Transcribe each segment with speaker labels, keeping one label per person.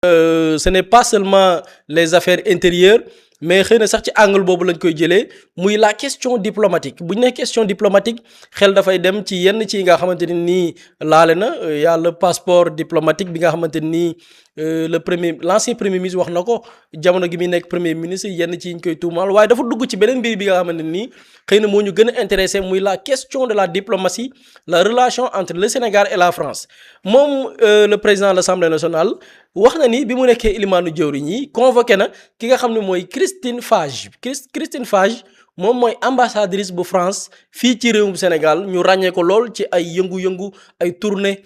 Speaker 1: Ce n'est pas seulement les affaires intérieures mais xëy na sax ci angle boobu lañ koy jëlee muy la question diplomatique bu ñu nee question diplomatique xel dafay dem ci yenn ci nga xamante ne nii laale na y a le passeport diplomatique bi nga xamante nii l'ancien premier ministre wax na ko jamono gi muy nekk premier ministre yenn ci ñu koy tuumaal waaye dafa dugg ci beneen mbir bi nga xamante nii xëy na moo ñu gën a intéressé muy la question de la diplomatie la relation entre le Sénégal et la France moom le président de l'Assemblée nationale wax na ni bi mu nekkee ilimaanu jëwriñ yi convoqué na ki nga xam ne mooy Christine Fage moom mooy ambassadrice bu France fii ci réewum Sénégal ñu ràññee ko lool ci ay yëngu-yëngu ay tournée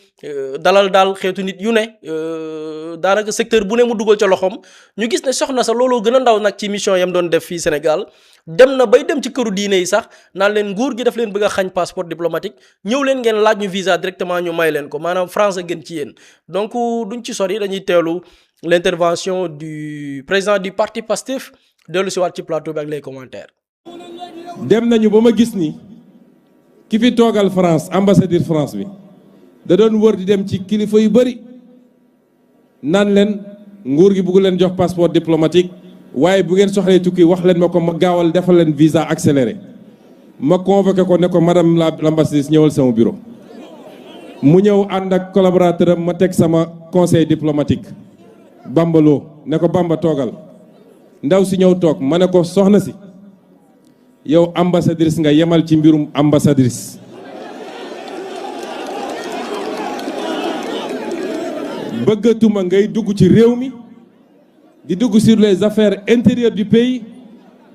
Speaker 1: dalal daal xeetu nit yu ne daanaka secteur bu ne mu dugal ca loxoom ñu gis ne soxna sa looloo gën a ndaw nag ci mission yam doon def fii Sénégal dem na bay dem ci këru diine yi sax naan leen nguur gi daf leen bëgg a xañ passeport diplomatique ñëw leen ngeen laaj ñu visa directement ñu may leen ko maanaam France a gën ci yéen donc duñ ci sori dañuy teewlu l'intervention du président du parti Pastef dellu si waat ci plateau bi ak les commentaires.
Speaker 2: dem nañu ba ma gis ni ki fi toogal France ambassadeur France bi da doon wër di dem ci kilifa yu bari naan leen nguur gi bëgg leen jox passeport diplomatique waaye bu ngeen soxlee tukki wax leen ma ko ma gaawal defal leen visa accéléré ma convoqué ko ne ko madame l'ambassadrice ñëwal sama bureau mu ñëw ànd ak collaborateur am ma teg sama conseil diplomatique Bambaloo ne ko Bamba toogal ndaw si ñëw toog ma ne ko soxna si yow ambassadrice nga yemal ci mbirum ambassadrice bëggatuma ngay dugg ci réew mi di dugg sur les affaires intérieures du pays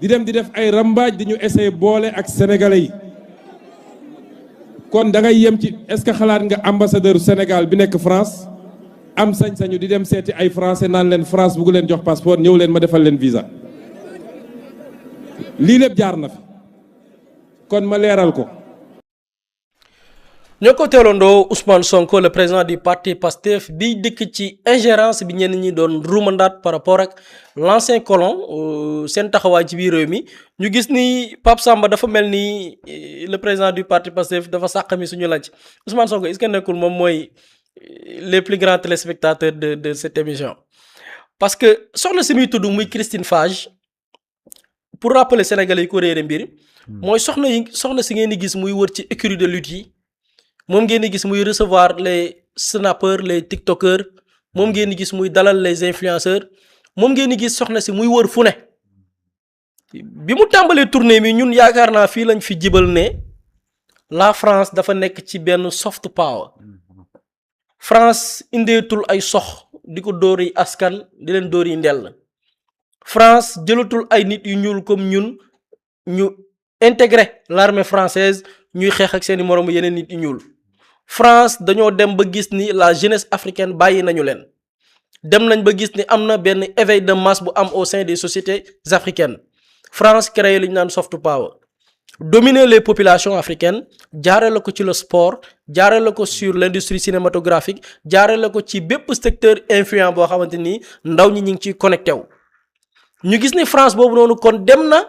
Speaker 2: di dem di def ay rambaaj di ñu essayer boole ak sénégalais yi kon da ngay yem ci est-ce que xalaat nga ambassadeur Sénégal bi nekk France am sañ-sañu di dem seeti ay français naan leen France bugg leen jox passeport ñëw leen ma defal leen visa lii lépp jaar na fi kon ma leeral ko.
Speaker 1: ñoo ko teeloondoo Ousmane Sonko le président du parti Pastef bi dikk ci ingérence bi ñenn ñi doon ruumandaat par rapport ak l'ancien colon seen taxawaay ci biir réew mi ñu gis ni Pape Samba dafa mel ni le président du parti Pastef dafa sàqami suñu lanc Ousmane Sonko est-ce que nekkul moom mooy les plus grands téléspectateurs de cette émission parce que soxna si muy tudd muy Christine Fage pour rappeler Sénégalais yi ko réere mbir mooy soxna si ngeen di gis muy wër ci écurie de lutte yi moom ngeen di gis muy recevoir les snappeurs les tiktokers moom ngeen di gis muy dalal les influenceurs moom ngeen di gis soxna si muy wër fu ne bi mu tàmbalee tournée mi ñun yaakaar naa fii lañ fi jibal ne la France dafa nekk ci benn soft power France indeetul ay sox di ko dóori askan di leen dóori ndell France jëlatul ay nit yu ñuul comme ñun ñu intégrer l'armée française ñuy xeex ak seeni moroomu yeneen nit yu ñuul France dañoo dem ba gis ni la jeunesse africaine bàyyi nañu leen dem nañ ba gis ni am na benn éveil de masse bu am au sein des sociétés africaines France créé li ñu naan soft power dominer les populations africaines jaarale ko ci le sport jaarale ko sur l'industrie cinématographique jaarale ko ci bépp secteur influent boo xamante ni ndaw ñi ñu ngi ciy connecté wu ñu gis ni France boobu noonu kon dem na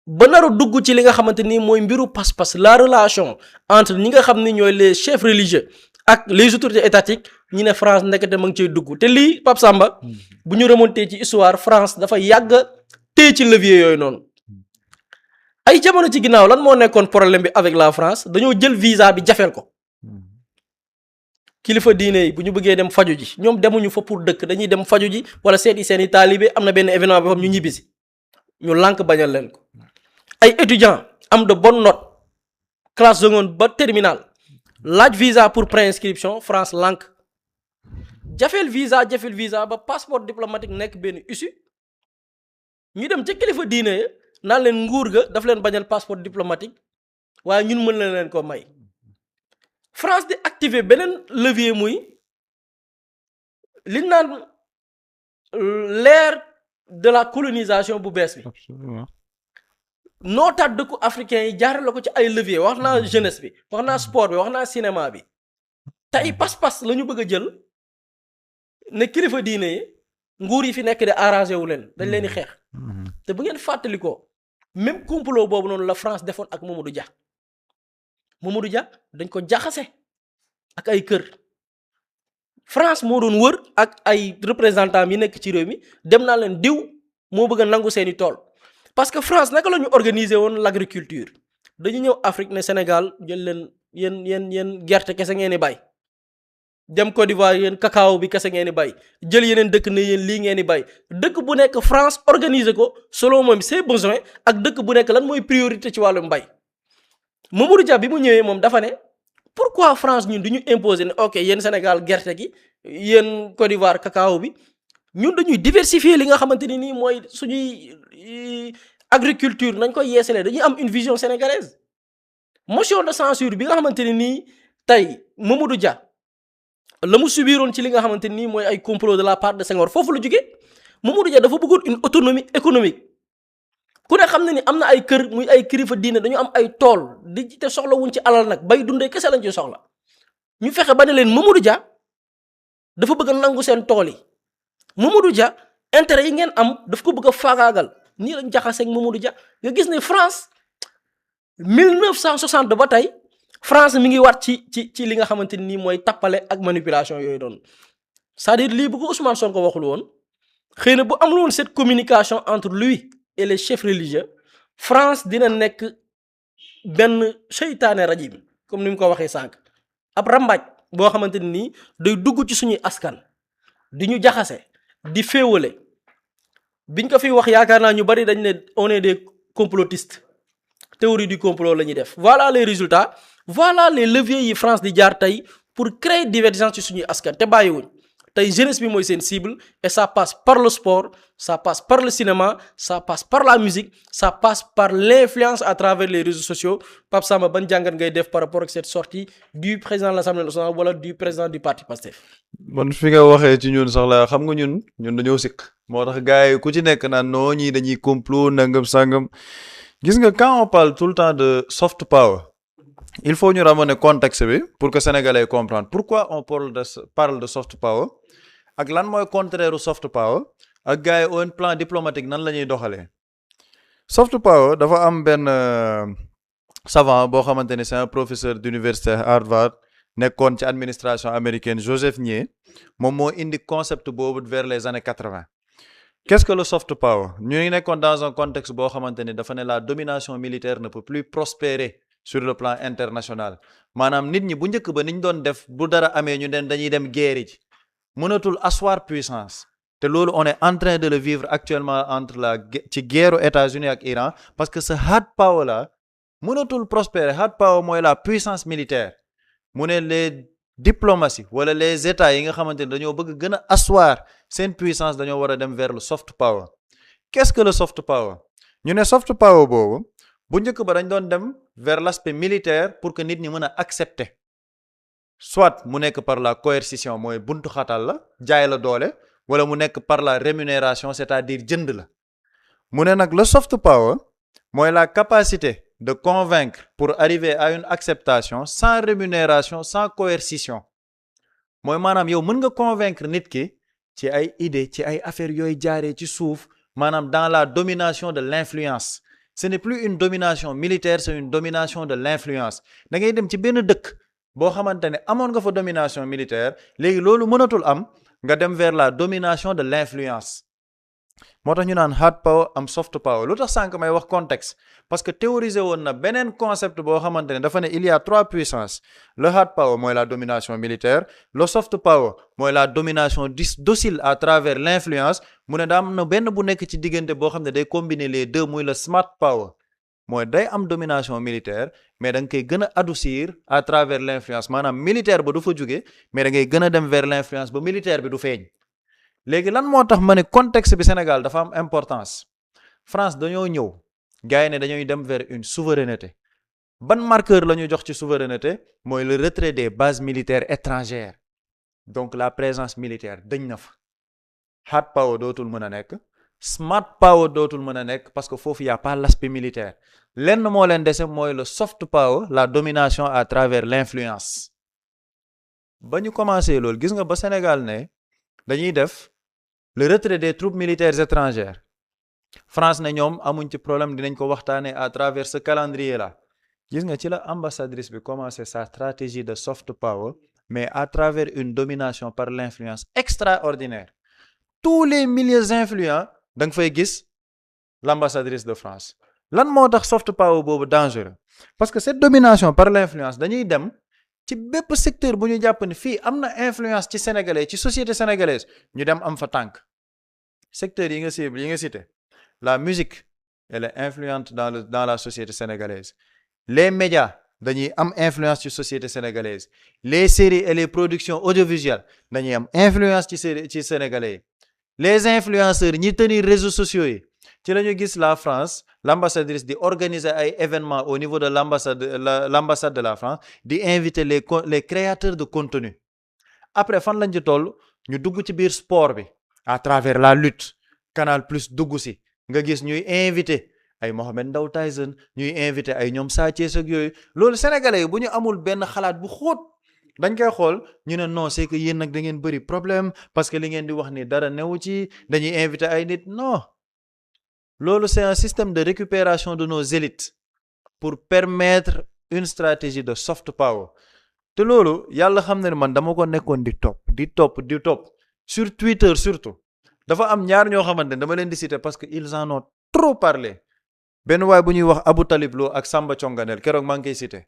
Speaker 1: ba naru dugg ci li nga xamante ni mooy mbiru pas-pas la relation entre ñi nga xam ni ñooy les chefs religieux ak les autorités étatiques ñi ne France nekkate ma ngi ciy dugg te lii Pape Samba bu ñu remonté ci histoire France dafa yàgg téye ci levier yooyu noonu ay jamono ci ginnaaw lan moo nekkoon problème bi avec la France dañoo jël visa bi jafeel ko kilifa diine yi bu ñu bëggee dem faju ji ñoom demuñu fa pour dëkk dañuy dem faju ji wala seeti seeni taalibe am na benn événement bi xam ñu ñibbisi ñu lànk bañal leen ko ay étudiants am de bonnes notes classe seconde ba terminale laaj visa pour préinscription France lànk jafeel visa ba passeport diplomatique nekk benn issue ñu dem ca kilifa diine ya naan leen nguur ga daf leen bañal passeport diplomatique waaye ñun mën na leen ko may France di activer beneen levier muy li naan l'ère de la colonisation bu bees bi nootaat dëkku africain yi jaarale ko ci ay levier wax naa jeunesse bi wax naa sport bi wax naa cinéma bi tey pas-pas la ñu bëgg a jël ne kilifa diine yi nguur yi fi nekk de arrangé wu leen dañ leen di xeex te bu ngeen fàttali ko même complot boobu noonu la France defoon ak Mamadou Dia dañ ko jaxase ak ay kër France moo doon wër ak ay représentants yi nekk ci réew mi dem naa leen diw moo bëgg a nangu seeni tool parce que France naka la ñu organiser woon l'agriculture dañu ñëw Afrique ne Sénégal jël leen yéen gerte kese ngeen di bay dem Côte d'Ivoire yéen cacao bi kese ngeen di bay jël yeneen dëkk ne yéen lii ngeen di bay dëkk bu nekk France organiser ko selon moom ses besoins ak dëkk bu nekk lan mooy priorité ci wàllum mbay Mamadou Dia bi mu ñëwee moom dafa ne pourquoi France ñun du ñu imposer ne ok yéen Sénégal gerte gi yéen Côte d'Ivoire cacao bi ñun dañuy diversifier li nga xamante ni nii mooy suñuy agriculture nañ koy yeesalee dañuy am une vision sénégalaise motion de censure bi nga xamante ni nii tey Mamadou Dia la mu subiroon ci li nga xamante ni mooy ay complot de la part de Senghor foofu la jógee Mamadou Dia dafa bëggoon une autonomie économique ku ne xam na ni am na ay kër muy ay kilifa diine dañu am ay tool di te soxla wuñ ci alal nag bay dundee kese lañ ci soxla ñu fexe ba ne leen Mamadou Dia dafa bëgg a nangu seen tool yi Mamadou Dia intérêt yi ngeen am daf ko bëgg a faagaagal nii lañ jaxaseeg Mamadou Dia nga gis ne France 1960 ba tey France mi ngi waat ci li nga xamante ni mooy tappale ak manipulation yooyu doon c'est-à-dire lii bu ko Ousmane Sonko waxul woon xëy na bu amul woon cette communication entre lui et les chefs religieux France dina nekk benn seytaane rajim comme ni mu ko waxee sànq ab rambaaj boo xamante ni nii day dugg ci suñuy askan di ñu jaxase di féewale biñ ko fi wax yaakaar naa ñu bari dañ ne on est des complotistes théorie du complot la ñuy def voilà les résultats voilà les leviers yi France di jaar tey pour créer divergence ci suñuy askan te bàyyiwuñ tey jeunesse bi mooy seen cible et ça passe par le sport ça passe par le cinéma ça passe par la musique ça passe par l'influence à travers les réseaux sociaux Pape Samba ban jàngat ngay def par rapport ak cette sortie du président de l'Assemblée nationale wala du président du parti Pastef.
Speaker 3: man fi nga waxee ci ñun sax la xam nga ñun dañoo sikk moo tax gars yi ku ci nekk naan noo ñii dañuy complot nangam sangam gis nga quand on parle tout le temps de soft power il faut ñu ramener contexte bi pour que sénégalais comprendre pourquoi on parle de soft power ak lan mooy contraire u soft power ak gars yi au plan diplomatique nan la ñuy doxalee soft power dafa am benn savant boo xamante ne c'est un professeur d'université Harvard nekkoon ci administration américaine Joseph Nye moom moo indi concept boobu vers les années 80 qu'est-ce que le soft power ñu ngi nekkoon dans un contexte boo xamante ne dafa ne la domination militaire ne peut plus prospérer sur le plan international maanaam nit ñi bu njëkk ba niñ doon def bu dara amee ñu dañuy dem guerre ji mënatul asseoir puissance te loolu on est en train de le vivre actuellement ci guerre États-Unis ak Iran parce que ce hard power là mënatul prospérer hard power mooy la puissance militaire mu ne les diplomaties wala les états yi nga xamante ne dañoo bëgg gën a asseoir seen puissance dañoo war a dem vers le soft power qu'est-ce que le soft power ñu ne soft power boobu bu njëkk ba dañ doon dem vers l'aspect militaire pour que nit ñi mën a accepter soit mu nekk par la coercition mooy buntu xatal la jaay la doole wala mu nekk par la rémunération c'est-à-dire jënd la mu ne nag le soft power mooy la capacité de convaincre pour arriver à une acceptation sans rémunération sans coercition mooy maanaam yow mën nga convaincre nit ki ci ay idées ci ay affaires yooyu jaaree ci suuf maanaam dans la domination de l'influence ce n'est plus une domination militaire c'est une domination de l'influence da ngay dem ci benn dëkk boo xamante ne amoon nga fa domination militaire léegi loolu mënatul am nga dem vers la domination de l'influence moo tax ñu naan hard power am soft power lu tax sànq may wax contexte parce que théoriser woon na beneen concept boo xamante ne dafa ne il y a trois puissances le hard power mooy la domination militaire le soft power mooy la domination docile à travers l'influence mu ne daa am na benn bu nekk ci diggante boo xam ne day combiner les deux muy le smart power mooy day am domination militaire mais da nga koy gën a adoucir à travers l'influence maanaam militaire ba du fa jóge mais da ngay gën a dem vers l'influence ba militaire bi du feeñ léegi lan moo tax ma ne contexte bi Sénégal dafa am importance France dañoo ñëw gars yi ne dañuy dem vers une souveraineté ban marqueur la ñu jox ci souveraineté mooy le retrait des bases militaires étrangères donc la présence militaire dañ na fa hard power dootul mën a nekk smart power dootul mën a nekk parce que foofu y a pas l'aspect militaire lenn moo leen dese mooy le soft power la domination à travers l'influence ba ñu commencé loolu gis nga ba Sénégal ne dañuy def le retrait des troupes militaires étrangères France ne ñoom amuñ ci problème dinañ ko waxtaanee à travers ce calendrier là gis nga ci la ambassadrice bi commencé sa stratégie de soft power mais à travers une domination par l'influence extraordinaire. Tous les milieux influents da nga fay gis l'ambassadrice de France. Lan moo tax soft power boobu dangereux parce que cette domination par l'influence dañuy dem ci bépp secteur bu ñu jàpp ne fii am na influence ci sénégalais ci société sénégalaise ñu dem am fa tànk secteur yi nga cible yi nga cité la musique elle est influente dans la société sénégalaise les médias dañuy am influence ci société sénégalaise les séries et les productions audiovisuelles dañuy am influence ci sénégalais les influenceurs ñi tenir réseaux sociaux yi ci la ñu gis la France l'ambassadrice di organiser ay événements au niveau de l'ambassade de la France di inviter les créateurs de contenu après fan lañ ci toll ñu dugg ci biir sport bi à travers la lutte Canal Plus dugg si nga gis ñuy inviter ay Mohamed Ndao Tyson ñuy inviter ay ñoom Sa Thiès ak yooyu loolu sénégalais yi bu ñu amul benn xalaat bu xóot dañ koy xool ñu ne non c'est que yéen nag da ngeen bëri problème parce que li ngeen di wax ni dara newu ci dañuy inviter ay nit non loolu c'est un système de récupération de nos élites pour permettre une stratégie de soft power te loolu yàlla xam ne man dama ko nekkoon di topp sur Twitter surtout dafa am ñaar ñoo xamante ne dama leen di citer parce que ils en ont trop parlé benn waay bu ñuy wax Abou Talib Lo ak Samba Conganel keroog maa ngi koy citer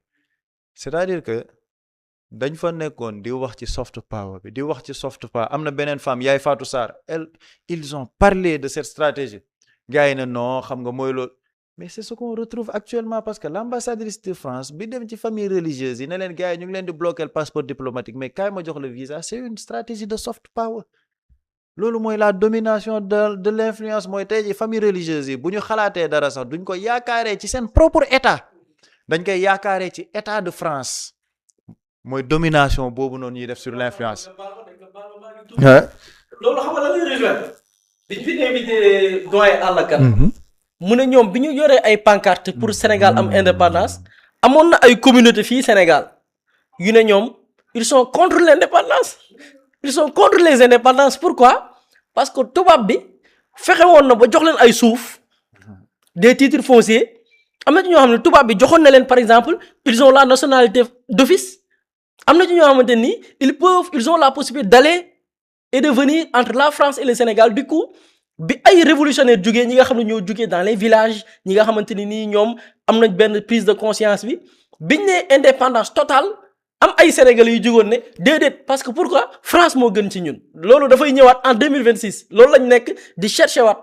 Speaker 3: c'est-à-dire que dañ fa nekkoon di wax ci soft power bi di wax ci soft power am na beneen femme Yaay Fatou Sarr ils ont parlé de cette stratégie gars yi ne non xam nga mooy loolu mais c'est ce qu'on retrouve actuellement parce que l'ambassadrice de France bi dem ci famille religieuse yi ne leen gars yi ñu ngi leen di bloquer le passeport diplomatique mais kaay ma jox le visa c'est une stratégie de soft power loolu mooy la domination de l'influence mooy tey ji famille religieuse yi bu ñu xalaatee dara sax duñ ko yaakaaree ci seen propre état dañ koy yaakaaree ci état de France mooy domination boobu noonu ñuy def sur l'influence.
Speaker 1: loolu xam nga la ñuy rejoindre dañ fi invité doyen Alla Kane mu ne ñoom bi ñu yoree ay pancarte pour Sénégal am indépendance amoon na ay communauté fii Sénégal yu ne ñoom ils sont contre l'indépendance ils sont contre les indépendances pourquoi parce que tubaab bi fexe woon na ba jox leen ay suuf des titres fonciers am na ci ñoo xam ne tubaab bi joxoon na leen par exemple ils ont la nationalité d'office am na ci ñoo xamante ni ils ont la possibilité d'aller et de venir entre la France et le Sénégal du coup bi ay révolutionnaires jugee ñi nga xam ne ñoo jugee dans les villages ñi nga xamante ni nii ñoom am nañ benn prise de conscience biñ ne indépendance totale am ay Sénégalais yu jugoon ne déedéet parce que pourquoi France moo gën ci ñun loolu dafay ñëwaat en 2026 loolu lañ nekk di chercher waat